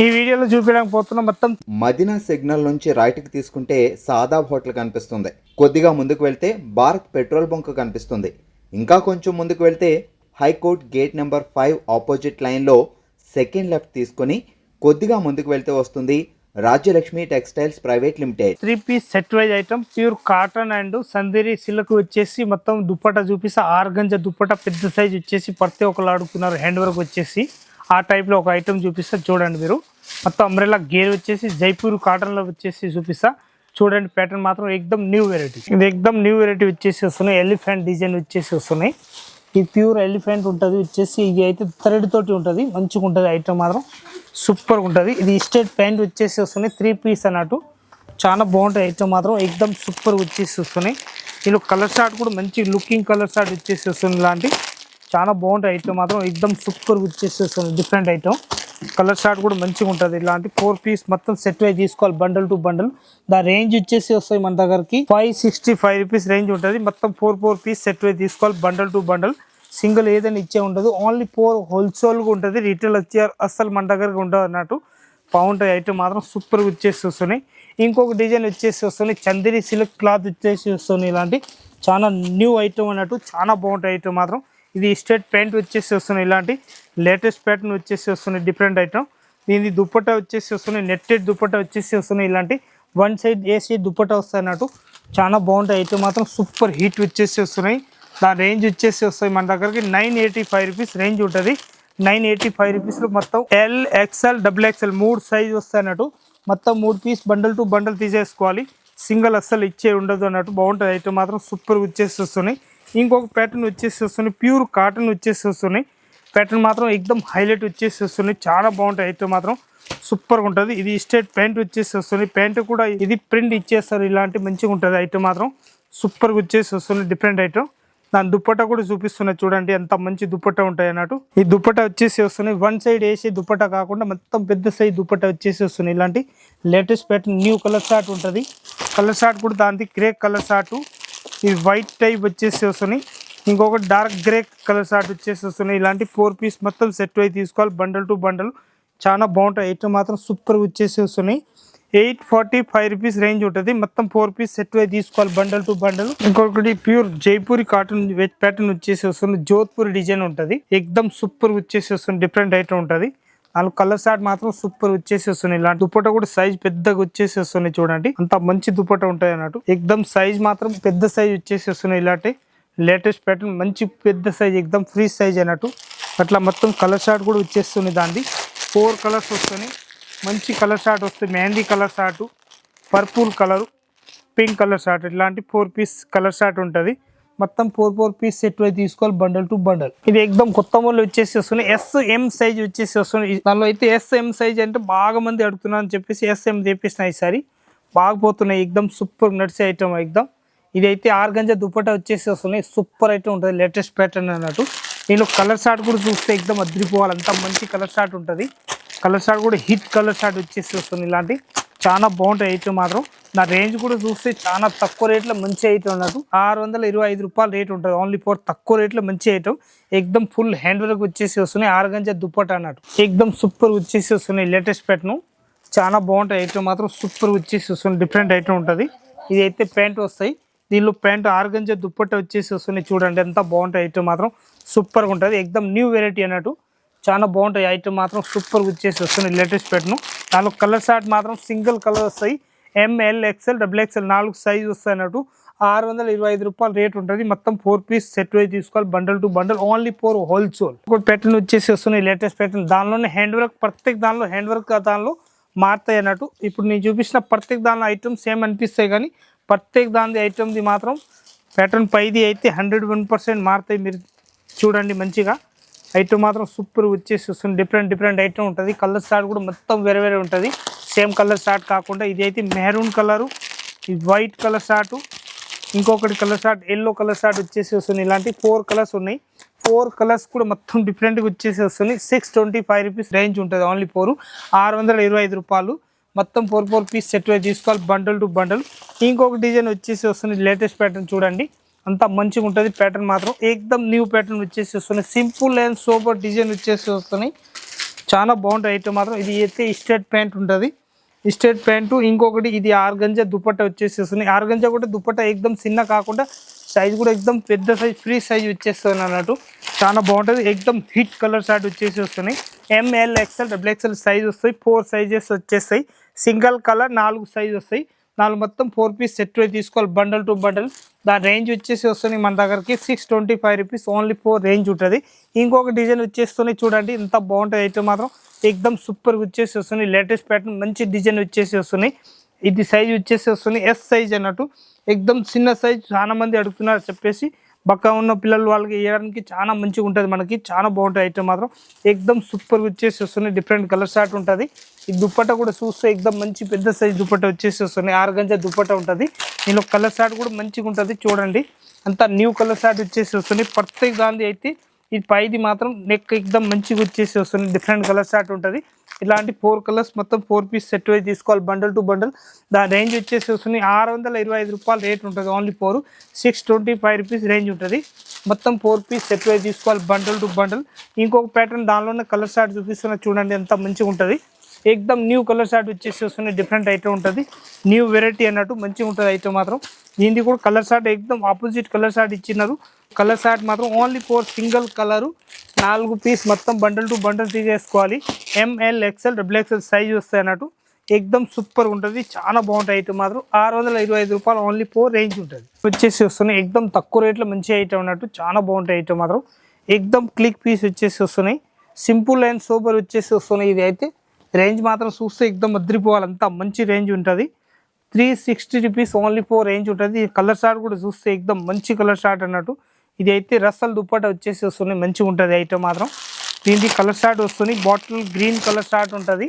ఈ వీడియోలో చూపించడానికి పోతున్న మొత్తం మదీనా సిగ్నల్ నుంచి రైట్కి తీసుకుంటే సాదాబ్ హోటల్ కనిపిస్తుంది. కొద్దిగా ముందుకు వెళ్తే భారత్ పెట్రోల్ బంక్ కనిపిస్తుంది. ఇంకా కొంచెం ముందుకు వెళ్తే హైకోర్ట్ గేట్ నెంబర్ 5 ఆపోజిట్ లైన్లో సెకండ్ లెఫ్ట్ తీసుకొని కొద్దిగా ముందుకు వెళ్తే వస్తుంది Rajyalakshmi textiles private limited. 3 piece set wise item pure cotton and Chanderi silk వచ్చేసి మొత్తం దుప్పట చూపిస్తే ఆర్గంజా దుప్పట పెద్ద సైజ్ వచ్చేసి ప్రతి ఒక్కరు ఆడుకున్నారు. హ్యాండ్ వర్క్ వచ్చేసి ఆ టైప్లో ఒక ఐటమ్ చూపిస్తా చూడండి. మీరు మొత్తం అంబ్రెల్లా గేర్ వచ్చేసి జైపూర్ కాటన్లో వచ్చేసి చూపిస్తా చూడండి. ప్యాటర్న్ మాత్రం ఎక్దమ్ న్యూ వెరైటీ, ఇది ఎక్దమ్ న్యూ వెరైటీ వచ్చేసి వస్తున్నాయి. ఎలిఫెంట్ డిజైన్ వచ్చేసి వస్తున్నాయి. ఇది ప్యూర్ ఎలిఫెంట్ ఉంటుంది వచ్చేసి. ఇది అయితే థ్రెడ్ తోటి ఉంటుంది, మంచిగా ఉంటుంది ఐటమ్ మాత్రం సూపర్గా ఉంటుంది. ఇది స్టేట్ ప్యాంట్ వచ్చేసి వస్తున్నాయి. 3 పీస్ అన్నట్టు చాలా బాగుంటాయి ఐటమ్ మాత్రం ఎక్దమ్ సూపర్ వచ్చేసి వస్తున్నాయి. దీనిలో కలర్ షార్ట్ కూడా మంచి లుకింగ్ కలర్ షార్ట్ వచ్చేసి వస్తుంది. ఇలాంటి చాలా బాగుంటాయి ఐటమ్ మాత్రం ఎక్దమ్ సూపర్ వచ్చేసి వస్తుంది. డిఫరెంట్ ఐటమ్ కలర్ షార్ట్ కూడా మంచిగా ఉంటుంది. ఇలాంటి 4 పీస్ మొత్తం సెట్ వైజ్ తీసుకోవాలి, బండల్ టు బండల్. దాని రేంజ్ వచ్చేసి వస్తాయి మన దగ్గరకి 565 రూపీస్ రేంజ్ ఉంటుంది. మొత్తం 4 పీస్ సెట్ వైజ్ తీసుకోవాలి, బండల్ టు బండల్. సింగిల్ ఏదైనా ఇచ్చే ఉండదు, ఓన్లీ 4 హోల్సేల్గా ఉంటుంది. రీటైల్ వచ్చే అస్సలు మన దగ్గరకి ఉండదు అన్నట్టు. బాగుంటాయి ఐటమ్ మాత్రం సూపర్ వచ్చేసి వస్తున్నాయి. ఇంకొక డిజైన్ వచ్చేసి వస్తున్నాయి, చందేరి సిల్క్ క్లాత్ వచ్చేసి వస్తున్నాయి. ఇలాంటి చాలా న్యూ ఐటమ్ అన్నట్టు, చాలా బాగుంటాయి ఐటమ్ మాత్రం. ఇది స్ట్రేట్ ప్యాంట్ వచ్చేసి వస్తున్నాయి. ఇలాంటి లేటెస్ట్ ప్యాటర్న్ వచ్చేసి వస్తున్నాయి, డిఫరెంట్ ఐటమ్. దీని దుప్పట్టా వచ్చేసి వస్తున్నాయి, నెట్టెడ్ దుప్పట్టా వచ్చేసి వస్తున్నాయి. ఇలాంటి వన్ సైడ్ ఏ సైడ్ దుప్పట్టా వస్తాయి అన్నట్టు. చాలా బాగుంటాయి ఐటమ్ మాత్రం సూపర్ హీట్ వచ్చేసి వస్తున్నాయి. దాని రేంజ్ వచ్చేసి వస్తాయి మన దగ్గరకి 985 రూపీస్ రేంజ్ ఉంటుంది. 985 రూపీస్లో మొత్తం LXL XXL 3 సైజ్ వస్తాయి అన్నట్టు. మొత్తం 3 పీస్ బండల్ టు బండల్ తీసేసుకోవాలి, సింగిల్ అస్సలు ఇచ్చే ఉండదు అన్నట్టు. బాగుంటుంది ఐటమ్ మాత్రం సూపర్ వచ్చేసి వస్తున్నాయి. ఇంకొక ప్యాటర్న్ వచ్చేసి వస్తున్నాయి, ప్యూర్ కాటన్ వచ్చేసి వస్తున్నాయి. ప్యాటర్న్ మాత్రం ఎక్దమ్ హైలైట్ వచ్చేసి వస్తున్నాయి. చాలా బాగుంటాయి ఐటమ్ మాత్రం సూపర్గా ఉంటుంది. ఇది స్ట్రేట్ ప్యాంట్ వచ్చేసి వస్తుంది. ప్యాంట్ కూడా ఇది ప్రింట్ ఇచ్చేస్తారు. ఇలాంటి మంచిగా ఉంటుంది ఐటమ్ మాత్రం సూపర్గా వచ్చేసి వస్తుంది, డిఫరెంట్ ఐటమ్. దాని దుప్పట్టా కూడా చూపిస్తున్నాయి చూడండి, ఎంత మంచి దుప్పట్టా ఉంటాయి అన్నట్టు. ఈ దుప్పట్టా వచ్చేసి వస్తున్నాయి, వన్ సైడ్ వేసి దుప్పట్టా కాకుండా మొత్తం పెద్ద సైజ్ దుప్పట్టా వచ్చేసి వస్తున్నాయి. ఇలాంటి latest pattern new colour short ఉంటుంది. కలర్ షార్ట్ కూడా దానికి గ్రే కలర్ షార్ట్, ఇది వైట్ టైప్ వచ్చేసి వస్తున్నాయి. ఇంకొకటి డార్క్ గ్రే కలర్ షార్ట్ వచ్చేసి వస్తున్నాయి. ఇలాంటి 4 పీస్ మొత్తం సెట్ అయి తీసుకోవాలి, బండల్ టు బండల్. చాలా బాగుంటాయి ఐటమ్ మాత్రం సూపర్ వచ్చేసి వస్తున్నాయి. 845 రూపీస్ రేంజ్ ఉంటుంది. మొత్తం 4 పీస్ సెట్ అయి తీసుకోవాలి, బండల్ టు బండల్. ఇంకొకటి ప్యూర్ జైపూరి కాటన్ ప్యాటర్న్ వచ్చేసి వస్తుంది, జోధ్పూరి డిజైన్ ఉంటుంది. ఎక్దమ్ సూపర్ వచ్చేసి వస్తుంది, డిఫరెంట్ ఐటమ్ ఉంటుంది. నాలుగు కలర్ షార్ట్ మాత్రం సూపర్ వచ్చేసి వస్తున్నాయి. ఇలాంటి దుప్పట కూడా సైజ్ పెద్దగా వచ్చేసి వస్తున్నాయి చూడండి, అంత మంచి దుప్పట ఉంటాయి అన్నట్టు. ఎక్దమ్ సైజ్ మాత్రం పెద్ద సైజ్ వచ్చేసి వస్తున్నాయి. ఇలాంటి లేటెస్ట్ ప్యాటర్న్ మంచి పెద్ద సైజ్, ఎక్దమ్ ఫ్రీ సైజ్ అన్నట్టు. అట్లా మొత్తం కలర్ షార్ట్ కూడా వచ్చేస్తుంది. దాన్ని 4 కలర్స్ వస్తున్నాయి. మంచి కలర్ షార్ట్ వస్తుంది, mehndi colour short, purple colour, pink colour short. ఇలాంటి 4 పీస్ కలర్ షార్ట్ ఉంటుంది. మొత్తం 4 పీస్ సెట్ అయితే తీసుకోవాలి, బండల్ టు బండల్. ఇది ఎక్దమ్ కొత్త మోడల్ వచ్చేసి వస్తున్నాయి. SM సైజ్ వచ్చేసి వస్తున్నాయి. దానిలో అయితే SM సైజ్ అంటే బాగా మంది అడుగుతున్నారు అని చెప్పేసి SM తెప్పిస్తున్నాయి. ఈసారి బాగా పోతున్నాయి, ఎక్దమ్ సూపర్ నడిచే ఐటమ్ ఎక్దమ్. ఇది అయితే ఆర్గంజా దుప్పటా వచ్చేసి వస్తున్నాయి, సూపర్ ఐటమ్ ఉంటుంది, లేటెస్ట్ ప్యాటర్న్ అన్నట్టు. దీనిలో కలర్ షార్ట్ కూడా చూస్తే ఎక్దమ్ అద్రిపోవాలి, అంత మంచి కలర్ షార్ట్ ఉంటుంది. కలర్ షార్ట్ కూడా హిట్ కలర్ షార్ట్ వచ్చేసి వస్తుంది. ఇలాంటి చాలా బాగుంటాయి ఐటమ్ మాత్రం. నా రేంజ్ కూడా చూస్తే చాలా తక్కువ రేట్లో మంచి ఐటమ్ అన్నట్టు. 625 రూపాయల రేట్ ఉంటుంది, ఓన్లీ 4 తక్కువ రేట్లో మంచి ఐటమ్. ఎక్దమ్ ఫుల్ హ్యాండ్ వర్క్ వచ్చేసి వస్తున్నాయి, ఆర్గంజా దుప్పటా అన్నట్టు. ఎక్దమ్ సూపర్ వచ్చేసి వస్తున్నాయి, లేటెస్ట్ ప్యాటర్న్. చాలా బాగుంటాయి ఐటమ్ మాత్రం సూపర్ వచ్చేసి వస్తుంది, డిఫరెంట్ ఐటమ్ ఉంటుంది. ఇది అయితే ప్యాంట్ వస్తాయి. దీనిలో ప్యాంట్ ఆర్గంజా దుప్పట్టా వచ్చేసి వస్తున్నాయి చూడండి, ఎంత బాగుంటాయి ఐటమ్ మాత్రం సూపర్గా ఉంటుంది. ఎక్దమ్ న్యూ వెరైటీ అన్నట్టు. చాలా బాగుంటాయి ఐటమ్ మాత్రం సూపర్ వచ్చేసి వస్తున్నాయి, లేటెస్ట్ ప్యాటర్న్. దానిలో కలర్ షార్ట్ మాత్రం సింగిల్ కలర్ వస్తాయి, ML XL XXL 4 సైజ్ వస్తాయి అన్నట్టు. 625 రూపాయలు రేట్ ఉంటుంది. మొత్తం 4 పీస్ సెట్ అయి తీసుకోవాలి, bundle to bundle, only 4 wholesale. ఒకటి ప్యాటర్న్ వచ్చేసి వస్తున్నాయి, లేటెస్ట్ ప్యాటర్న్. దానిలోనే హ్యాండ్ వర్క్, ప్రత్యేక దానిలో హ్యాండ్ వర్క్ దానిలో మారుతాయి అన్నట్టు. ఇప్పుడు నేను చూపించిన ప్రత్యేక దానిలో ఐటమ్ సేమ్ అనిపిస్తాయి, కానీ ప్రత్యేక దాని ఐటమ్ది మాత్రం ప్యాటర్న్ పైది అయితే 101% మారుతాయి. మీరు చూడండి మంచిగా ఐటమ్ మాత్రం సూపర్ వచ్చేసి వస్తుంది, డిఫరెంట్ ఐటమ్ ఉంటుంది. కలర్ షార్ట్ కూడా మొత్తం వేరే వేరే ఉంటుంది, సేమ్ కలర్ షార్ట్ కాకుండా. ఇది అయితే మెహరూన్ కలరు, ఇది వైట్ కలర్ షార్ట్, ఇంకొకటి colour short yellow colour short వచ్చేసి వస్తుంది. ఇలాంటి 4 కలర్స్ ఉన్నాయి. 4 కలర్స్ కూడా మొత్తం డిఫరెంట్గా వచ్చేసి వస్తుంది. 625 రూపీస్ రేంజ్ ఉంటుంది, ఓన్లీ 4, 625 రూపాయలు. మొత్తం 4 పీస్ సెట్ తీసుకోవాలి, బండల్ టు బండల్. ఇంకొక డిజైన్ వచ్చేసి వస్తుంది, లేటెస్ట్ ప్యాటర్న్ చూడండి, అంత మంచిగా ఉంటుంది. ప్యాటర్న్ మాత్రం ఎక్దమ్ న్యూ ప్యాటర్న్ వచ్చేసి వస్తున్నాయి. సింపుల్ అండ్ సూపర్ డిజైన్ వచ్చేసి వస్తున్నాయి, చాలా బాగుంటుంది ఐటమ్ మాత్రం. ఇది అయితే స్ట్రేట్ ప్యాంట్ ఉంటుంది, స్ట్రేట్ ప్యాంటు. ఇంకొకటి ఇది ఆర్గంజా దుపట్టా వచ్చేసేస్తుంది. ఆర్గంజా కూడా దుపట్టా ఎక్దమ్ చిన్న కాకుండా సైజ్ కూడా ఎక్దమ్ పెద్ద సైజ్ ఫ్రీ సైజ్ వచ్చేస్తుంది అన్నట్టు. చాలా బాగుంటుంది. ఎక్దమ్ హిట్ కలర్ షార్ట్ వచ్చేసి వస్తున్నాయి. ML XL double XL size వస్తాయి. 4 సైజెస్ వచ్చేస్తాయి. సింగిల్ కలర్ 4 సైజ్ వస్తాయి. 4 మొత్తం 4 పీస్ సెట్ తీసుకోవాలి బండల్ టు బండల్. దాని రేంజ్ వచ్చేసి వస్తుంది మన దగ్గరికి 625 రూపీస్ ఓన్లీ 4 రేంజ్ ఉంటుంది. ఇంకొక డిజైన్ వచ్చేస్తున్నాయి చూడండి, ఎంత బాగుంటుంది ఐటమ్ మాత్రం. ఎక్దమ్ సూపర్గా వచ్చేసి వస్తుంది. లేటెస్ట్ ప్యాటర్న్ మంచి డిజైన్ వచ్చేసి వస్తున్నాయి. ఇది సైజ్ వచ్చేసి వస్తుంది ఎస్ సైజ్ అన్నట్టు. ఎక్దమ్ చిన్న సైజ్ చాలా మంది అడుగుతున్నారు చెప్పేసి బక్క ఉన్న పిల్లలు వాళ్ళకి వేయడానికి చాలా మంచిగా ఉంటుంది. మనకి చాలా బాగుంటుంది ఐటమ్ మాత్రం. ఎక్దమ్ సూపర్గా వచ్చేసి వస్తుంది. డిఫరెంట్ కలర్ షార్ట్ ఉంటుంది. ఈ దుప్పట్టా కూడా చూస్తే ఎక్దమ్ మంచి పెద్ద సైజ్ దుప్పట్టా వచ్చేసి వస్తుంది. ఆర్గంజా దుప్పట్టా ఉంటుంది. దీనిలో కలర్ షార్ట్ కూడా మంచిగా ఉంటుంది చూడండి. అంతా న్యూ కలర్ షార్ట్ వచ్చేసి వస్తుంది. ప్రత్యేక గాంధీ అయితే ఇది పైది మాత్రం నెక్ ఎక్దమ్ మంచిగా వచ్చేసి వస్తుంది. డిఫరెంట్ కలర్ షార్ట్ ఉంటుంది. ఇలాంటి 4 కలర్స్ మొత్తం 4 పీస్ సెట్ వైజ్ తీసుకోవాలి బండల్ టు బండల్. దాని రేంజ్ వచ్చేసి వస్తుంది 625 రూపాయలు రేట్ ఉంటుంది. ఓన్లీ 4 625 రూపీస్ రేంజ్ ఉంటుంది. మొత్తం 4 పీస్ సెట్ వైజ్ తీసుకోవాలి బండల్ టు బండల్. ఇంకొక ప్యాటర్న్ దానిలోనే కలర్ షార్ట్ చూపిస్తున్నా చూడండి, ఎంత మంచిగా ఉంటుంది. ఎక్దమ్ న్యూ కలర్ షార్ట్ వచ్చేసి వస్తుంది. డిఫరెంట్ ఐటమ్ ఉంటుంది. న్యూ వెరైటీ అన్నట్టు మంచిగా ఉంటుంది ఐటమ్ మాత్రం. దీనికి కూడా కలర్ షార్ట్ ఎక్దమ్ ఆపోజిట్ కలర్ షార్ట్ ఇచ్చినారు. కలర్ షార్ట్ మాత్రం ఓన్లీ 4 సింగిల్ కలరు 4 పీస్ మొత్తం బండల్ టు బండల్ తీసేసుకోవాలి. M L XL double XL size వస్తాయి అన్నట్టు. ఎక్దమ్ సూపర్ ఉంటుంది. చాలా బాగుంటుంది ఐటమ్ మాత్రం. 625 రూపాయలు ఓన్లీ 4 రేంజ్ ఉంటుంది. వచ్చేసి వస్తున్నాయి ఎక్దమ్ తక్కువ రేట్లో మంచి ఐటమ్ అన్నట్టు. చాలా బాగుంటాయి ఐటమ్ మాత్రం. ఎక్దమ్ క్లిక్ పీస్ వచ్చేసి వస్తున్నాయి. సింపుల్ అండ్ సూపర్ వచ్చేసి వస్తున్నాయి. ఇది అయితే రేంజ్ మాత్రం చూస్తే ఎక్దమ్ అద్రిపోవాలి, అంత మంచి రేంజ్ ఉంటుంది. 360 రూపీస్ ఓన్లీ 4 రేంజ్ ఉంటుంది. కలర్ షార్ట్ కూడా చూస్తే ఎక్దమ్ మంచి కలర్ షార్ట్ అన్నట్టు. ఇది అయితే రస్సల్ దుప్పట్టా వచ్చేసి వస్తుంది. మంచిగా ఉంటుంది ఐటమ్ మాత్రం. దీనికి కలర్ షార్ట్ వస్తుంది. బాటిల్ గ్రీన్ కలర్ షార్ట్ ఉంటుంది.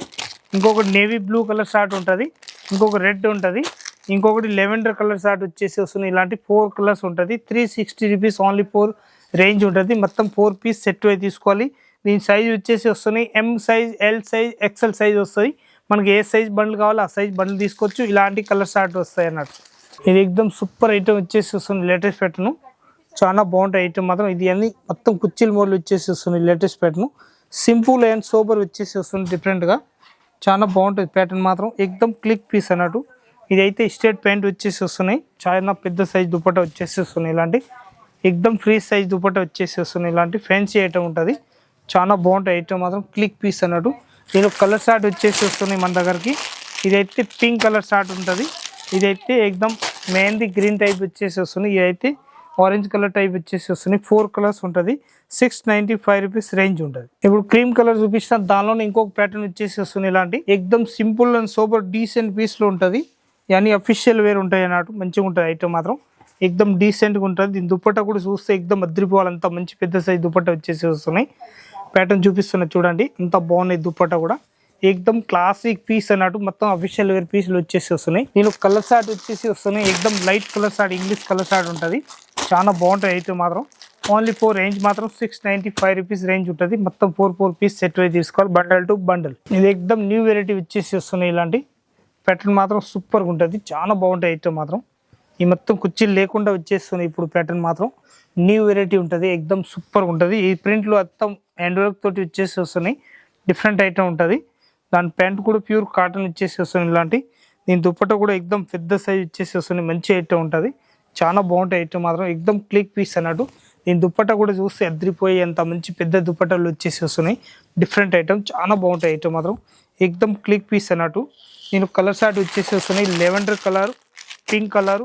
ఇంకొకటి నేవీ బ్లూ కలర్ షార్ట్ ఉంటుంది. ఇంకొక రెడ్ ఉంటుంది. ఇంకొకటి లెవెండర్ కలర్ షార్ట్ వచ్చేసి వస్తుంది. ఇలాంటి 4 కలర్స్ ఉంటుంది. 360 రూపీస్ ఓన్లీ 4 రేంజ్ ఉంటుంది. మొత్తం 4 పీస్ సెట్ అయి తీసుకోవాలి. దీని సైజ్ వచ్చేసి వస్తున్నాయి M size, L size, XL size వస్తాయి. మనకి ఏ సైజ్ బండ్లు కావాలో ఆ సైజ్ బండ్లు తీసుకోవచ్చు. ఇలాంటి కలర్ షార్ట్ వస్తాయి అన్నట్టు. ఇది ఎక్దమ్ సూపర్ ఐటమ్ వచ్చేసి వస్తుంది. లేటెస్ట్ ప్యాటర్న్ చాలా బాగుంటాయి ఐటమ్ మాత్రం. ఇది అన్ని మొత్తం కుర్చీల మోడల్ వచ్చేసి వస్తుంది. Latest pattern simple and sober వచ్చేసి వస్తుంది. డిఫరెంట్గా చాలా బాగుంటుంది ప్యాటర్న్ మాత్రం. ఎక్దమ్ క్లిక్ పీస్ అన్నట్టు. ఇది అయితే స్ట్రేట్ ప్యాంట్ వచ్చేసి వస్తున్నాయి. చాలా పెద్ద సైజ్ దుపట్టా వచ్చేసి వస్తున్నాయి. ఇలాంటి ఎక్దమ్ ఫ్రీ సైజ్ దుపట్టా వచ్చేసి వస్తున్నాయి. ఇలాంటి ఫ్యాన్సీ ఐటమ్ ఉంటుంది. చాలా బాగుంటాయి ఐటమ్ మాత్రం. క్లిక్ పీస్ అన్నట్టు. దీనిలో కలర్ షార్ట్ వచ్చేసి వస్తున్నాయి మన దగ్గరికి. ఇదైతే పింక్ కలర్ షార్ట్ ఉంటుంది. ఇదైతే ఎక్దమ్ మెహందీ గ్రీన్ టైప్ వచ్చేసి వస్తుంది. ఇదైతే ఆరెంజ్ కలర్ టైప్ వచ్చేసి వస్తుంది. 4 కలర్స్ ఉంటుంది. 695 రూపీస్ రేంజ్ ఉంటుంది. ఇప్పుడు క్రీమ్ కలర్ చూపిస్తున్న దానిలో ఇంకొక ప్యాటర్న్ వచ్చేసి వస్తుంది. ఇలాంటి ఎక్దమ్ సింపుల్ అండ్ సూపర్ డీసెంట్ పీస్లో ఉంటుంది. ఇవన్నీ అఫీషియల్ వేర్ ఉంటాయి అన్నట్టు. మంచిగా ఉంటుంది ఐటమ్ మాత్రం. ఎక్దమ్ డీసెంట్గా ఉంటుంది. దీని దుపట్టా కూడా చూస్తే ఎక్దమ్ అద్రిపోవాలంతా మంచి పెద్ద సైజ్ దుపట్టా వచ్చేసి వస్తున్నాయి. ప్యాటర్న్ చూపిస్తున్నా చూడండి, ఎంత బాగున్నాయి దుపట్టా కూడా. ఎక్దమ్ క్లాసిక్ పీస్ అన్నట్టు. మొత్తం అఫీషియల్ వేర్ పీసులు వచ్చేసి వస్తున్నాయి. నేను కలర్ షార్ట్ వచ్చేసి వస్తున్నాయి. ఎక్దమ్ light colour short, English colour short ఉంటుంది. చాలా బాగుంటాయి ఐటమ్ మాత్రం. ఓన్లీ 4 రేంజ్ మాత్రం 695 రూపీస్ రేంజ్ ఉంటుంది. మొత్తం 4 పీస్ సెట్ అయి తీసుకోవాలి బండల్ టు బండల్. ఇది ఎక్దమ్ న్యూ వెరైటీ వచ్చేసి వస్తున్నాయి. ఇలాంటి ప్యాటర్న్ మాత్రం సూపర్గా ఉంటుంది. చాలా బాగుంటాయి ఐటమ్ మాత్రం. ఈ మొత్తం కుర్చీలు లేకుండా వచ్చేస్తున్నాయి ఇప్పుడు ప్యాటర్న్ మాత్రం. న్యూ వెరైటీ ఉంటుంది. ఎక్దమ్ సూపర్గా ఉంటుంది. ఈ ప్రింట్లు మొత్తం హ్యాండ్ వర్క్ తోటి వచ్చేసి వస్తున్నాయి. డిఫరెంట్ ఐటమ్ ఉంటుంది. దాని ప్యాంట్ కూడా ప్యూర్ కాటన్ వచ్చేసి వస్తుంది. ఇలాంటి దీని దుప్పట్టా కూడా ఎక్దమ్ పెద్ద సైజ్ వచ్చేసి వస్తుంది. మంచి ఐటమ్ ఉంటుంది. చాలా బాగుంటాయి ఐటమ్ మాత్రం. ఎక్దమ్ క్లిక్ పీస్ అన్నట్టు. దీని దుప్పట్టా కూడా చూస్తే అద్రిపోయి అంత మంచి పెద్ద దుప్పట్టాలు వచ్చేసి వస్తున్నాయి. డిఫరెంట్ ఐటమ్ చాలా బాగుంటాయి ఐటమ్ మాత్రం. ఎక్దమ్ క్లిక్ పీస్ అన్నట్టు. నేను కలర్ షార్ట్ వచ్చేసి వస్తున్నాయి. లెవెండర్ కలర్, పింక్ కలర్,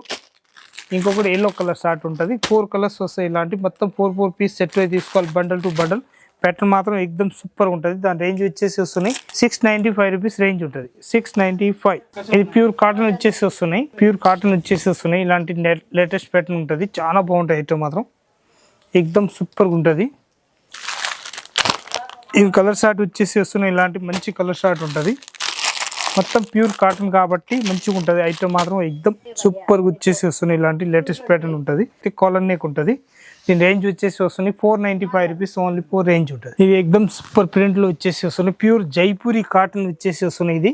ఇంకొకటి ఎల్లో కలర్ షార్ట్ ఉంటుంది. 4 కలర్స్ వస్తాయి. ఇలాంటి మొత్తం 4 పీస్ సెట్ అయి తీసుకోవాలి బండల్ టు బండల్. ప్యాటర్న్ మాత్రం ఎక్దమ్ సూపర్ ఉంటుంది. దాని రేంజ్ వచ్చేసి వస్తున్నాయి 695 రూపీస్ రేంజ్ ఉంటుంది. 695. ఇది ప్యూర్ కాటన్ వచ్చేసి వస్తున్నాయి. ప్యూర్ కాటన్ వచ్చేసి వస్తున్నాయి. ఇలాంటి లేటెస్ట్ ప్యాటర్న్ ఉంటుంది. చాలా బాగుంటాయి ఐటమ్ మాత్రం. ఎక్దమ్ సూపర్గా ఉంటుంది. ఇది కలర్ షార్ట్ వచ్చేసి వస్తున్నాయి. ఇలాంటి మంచి కలర్ షార్ట్ ఉంటుంది. మొత్తం ప్యూర్ కాటన్ కాబట్టి మంచిగా ఉంటుంది ఐటమ్ మాత్రం. ఎక్దమ్ సూపర్గా వచ్చేసి వస్తున్నాయి. ఇలాంటి లేటెస్ట్ ప్యాటర్న్ ఉంటుంది. కాలర్ నెక్ ఉంటుంది. దీని రేంజ్ వచ్చేసి వస్తుంది 495 రూపీస్ ఓన్లీ 4 రేంజ్ ఉంటుంది. ఇది ఎక్దమ్ సూపర్ ప్రింట్లో వచ్చేసి వస్తుంది. ప్యూర్ జైపూరి కాటన్ వచ్చేసి వస్తుంది. ఇది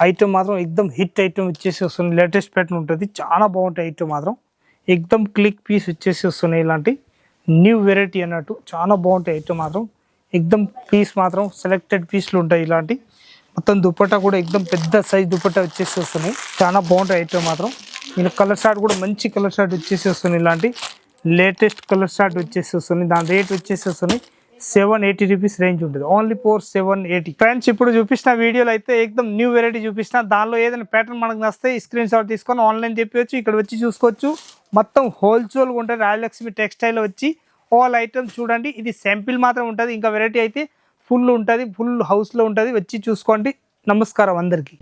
ఐటమ్ మాత్రం ఎక్దమ్ హిట్ ఐటమ్ వచ్చేసి వస్తుంది. లేటెస్ట్ ప్యాటర్న్ ఉంటుంది. చాలా బాగుంటాయి ఐటమ్ మాత్రం. ఎక్దమ్ క్లిక్ పీస్ వచ్చేసి వస్తున్నాయి. ఇలాంటి న్యూ వెరైటీ అన్నట్టు. చాలా బాగుంటాయి ఐటమ్ మాత్రం. ఎక్దమ్ పీస్ మాత్రం సెలెక్టెడ్ పీస్లు ఉంటాయి ఇలాంటి. మొత్తం దుపట్టా కూడా ఎక్దమ్ పెద్ద సైజ్ దుపట్టా వచ్చేసి వస్తున్నాయి. చాలా బాగుంటాయి ఐటమ్ మాత్రం. నేను కలర్ షార్ట్ కూడా మంచి కలర్ షార్ట్ వచ్చేసి వస్తుంది. ఇలాంటి లేటెస్ట్ కలర్ షార్ట్ వచ్చేసి వస్తుంది. దాని రేట్ వచ్చేసి వస్తుంది 780 రూపీస్ రేంజ్ ఉంటుంది. Only four 780. ఫ్రెండ్స్ ఇప్పుడు చూపించిన వీడియోలో అయితే ఎక్దమ్ న్యూ వెరైటీ చూపించిన. దానిలో ఏదైనా ప్యాటర్న్ మనకు నస్తే స్క్రీన్ షాట్ తీసుకొని ఆన్లైన్ చెప్పవచ్చు, ఇక్కడ వచ్చి చూసుకోవచ్చు. మొత్తం హోల్సేల్గా ఉంటుంది. రాయలక్ష్మి టెక్స్టైల్ వచ్చి ఆల్ ఐటమ్స్ చూడండి. ఇది శాంపిల్ మాత్రం ఉంటుంది, ఇంకా వెరైటీ అయితే ఫుల్ ఉంటుంది, ఫుల్ హౌస్లో ఉంటుంది. వచ్చి చూసుకోండి. నమస్కారం అందరికీ.